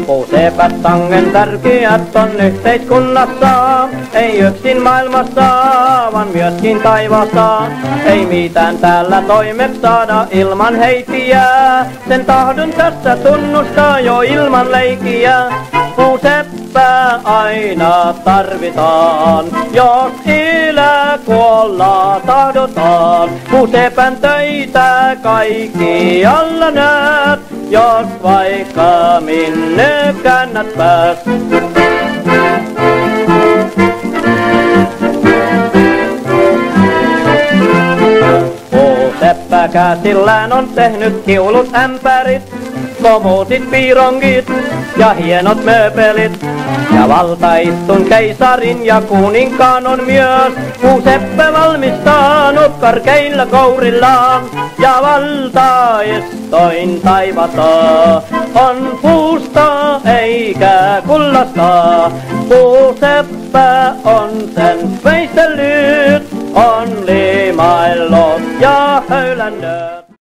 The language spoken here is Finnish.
Puusepät sangen tärkeät on yhteiskunnassa, ei yksin maailmassa, vaan myöskin taivaassa. Ei mitään täällä toimeksi saada ilman heitiä, sen tahdon tässä tunnustaa jo ilman leikiä. Puuseppää aina tarvitaan, jos elää kuolla tahdotaan. Puusepän töitä kaikkialla näet, jos vaikka minne käännät pääs. Puuseppä käsillään on tehnyt kiulut ämpärit, komutit, piirongit ja hienot mööpelit. Ja valtaistun keisarin ja kuninkaan on myös puuseppä valmistanut karkeilla kourillaan. Ja valtaistoin taivata on puusta eikä kullasta. Puuseppä on sen veistellyt, on liimaillut ja höylännyt.